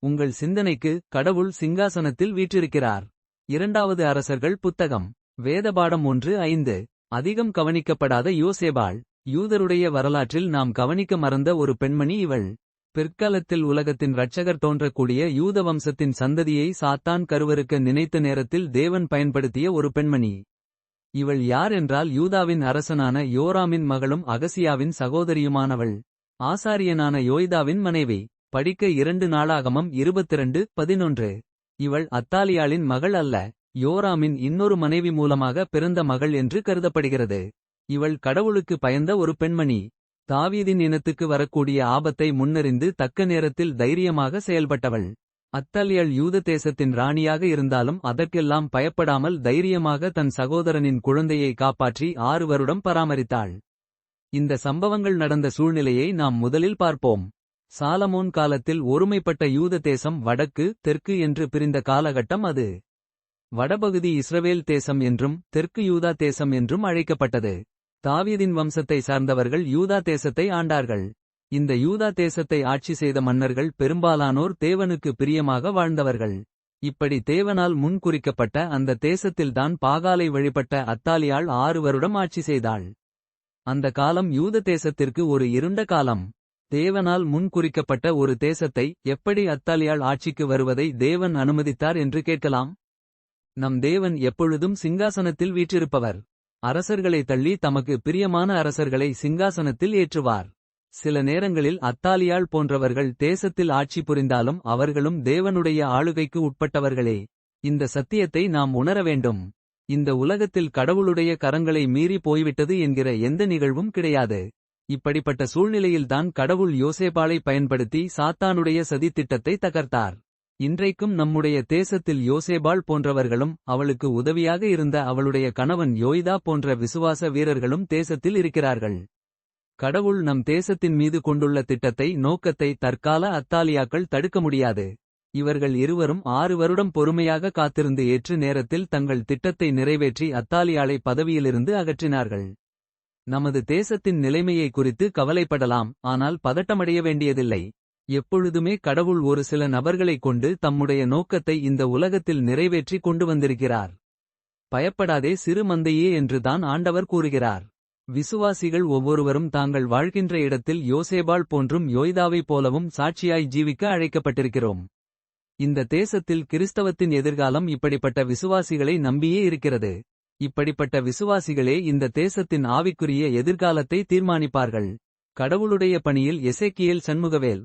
உங்கள் சிந்தனைக்கு கடவுள் சிங்காசனத்தில் வீற்றிருக்கிறார். இரண்டாவது அரசர்கள் புத்தகம். வேதபாடம் 1:5. அதிகம் கவனிக்கப்படாத யோசேபாள். யூதருடைய வரலாற்றில் நாம் கவனிக்க மறந்த ஒரு பெண்மணி இவள். பிற்காலத்தில் உலகத்தின் இரட்சகர் தோன்றக்கூடிய யூத வம்சத்தின் சந்ததியை சாத்தான் கருவறுக்க நினைத்த நேரத்தில் தேவன் பயன்படுத்திய ஒரு பெண்மணி. இவள் யார் என்றால் யூதாவின் அரசனான யோராமின் மகளும் அகசியாவின் சகோதரியுமானவள். ஆசாரியனான யோய்தாவின் மனைவி. படிக்க 2 நாளாகமம் 22:11. இவள் அத்தாலியாளின் மகள் அல்ல, யோராமின் இன்னொரு மனைவி மூலமாக பிறந்த மகள் என்று கருதப்படுகிறது. இவள் கடவுளுக்கு பயந்த ஒரு பெண்மணி. தாவீதின் இனத்துக்கு வரக்கூடிய ஆபத்தை முன்னறிந்து தக்க நேரத்தில் தைரியமாக செயல்பட்டவள். அத்தாலியாள் யூத தேசத்தின் ராணியாக இருந்தாலும் அதற்கெல்லாம் பயப்படாமல் தைரியமாக தன் சகோதரனின் குழந்தையை காப்பாற்றி 6 வருடம் பராமரித்தாள். இந்த சம்பவங்கள் நடந்த சூழ்நிலையை நாம் முதலில் பார்ப்போம். சாலமோன் காலத்தில் ஒருமைப்பட்ட யூத தேசம் வடக்கு தெற்கு என்று பிரிந்த காலகட்டம் அது. வடபகுதி இஸ்ரவேல் தேசம் என்றும் தெற்கு யூதா தேசம் என்றும் அழைக்கப்பட்டது. தாவீதின் வம்சத்தை சார்ந்தவர்கள் யூதா தேசத்தை ஆண்டார்கள். இந்த யூதா தேசத்தை ஆட்சி செய்த மன்னர்கள் பெரும்பாலானோர் தேவனுக்கு பிரியமாக வாழ்ந்தவர்கள். இப்படி தேவனால் முன்குறிக்கப்பட்ட அந்த தேசத்தில்தான் பாகாலை வழிபட்ட அத்தாலியாள் 6 வருடம் ஆட்சி செய்தாள். அந்த காலம் யூத தேசத்திற்கு ஒரு இருண்ட காலம். தேவனால் முன்குறிக்கப்பட்ட ஒரு தேசத்தை எப்படி அத்தாலியாள் ஆட்சிக்கு வருவதை தேவன் அனுமதித்தார் என்று கேட்கலாம். நம் தேவன் எப்பொழுதும் சிங்காசனத்தில் வீற்றிருப்பவர். அரசர்களை தள்ளி தமக்கு பிரியமான அரசர்களை சிங்காசனத்தில் ஏற்றுவார். சில நேரங்களில் அத்தாலியாள் போன்றவர்கள் தேசத்தில் ஆட்சி புரிந்தாலும் அவர்களும் தேவனுடைய ஆளுகைக்கு உட்பட்டவர்களே. இந்த சத்தியத்தை நாம் உணர வேண்டும். இந்த உலகத்தில் கடவுளுடைய கரங்களை மீறி போய்விட்டது என்கிற எந்த நிகழ்வும் கிடையாது. இப்படிப்பட்ட சூழ்நிலையில்தான் கடவுள் யோசேபாளை பயன்படுத்தி சாத்தானுடைய சதித்திட்டத்தை தகர்த்தார். இன்றைக்கும் நம்முடைய தேசத்தில் யோசேபாள் போன்றவர்களும் அவளுக்கு உதவியாக இருந்த அவளுடைய கணவன் யோய்தா போன்ற விசுவாச வீரர்களும் தேசத்தில் இருக்கிறார்கள். கடவுள் நம் தேசத்தின் மீது கொண்டுள்ள திட்டத்தை நோக்கத்தை தற்கால அத்தாலியாக்கள் தடுக்க முடியாது. இவர்கள் இருவரும் 6 வருடம் பொறுமையாக காத்திருந்து ஏற்று நேரத்தில் தங்கள் திட்டத்தை நிறைவேற்றி அத்தாலியாளை பதவியிலிருந்து அகற்றினார்கள். நமது தேசத்தின் நிலைமையை குறித்து கவலைப்படலாம், ஆனால் பதட்டமடைய வேண்டியதில்லை. எப்பொழுதுமே கடவுள் ஒரு சில நபர்களைக் கொண்டு தம்முடைய நோக்கத்தை இந்த உலகத்தில் நிறைவேற்றி கொண்டு வந்திருக்கிறார். பயப்படாதே சிறு மந்தையே என்று தான் ஆண்டவர் கூறுகிறார். விசுவாசிகள் ஒவ்வொருவரும் தாங்கள் வாழ்கின்ற இடத்தில் யோசேபாள் போன்றும் யோய்தாவைப் போலவும் சாட்சியாய் ஜீவிக்க அழைக்கப்பட்டிருக்கிறோம். இந்த தேசத்தில் கிறிஸ்தவத்தின் எதிர்காலம் இப்படிப்பட்ட விசுவாசிகளை நம்பியே இருக்கிறது. இப்படிப்பட்ட விசுவாசிகளே இந்த தேசத்தின் ஆவிக்குரிய எதிர்காலத்தை தீர்மானிப்பார்கள். கடவுளுடைய பணியில் எசேக்கியேல் சண்முகவேல்.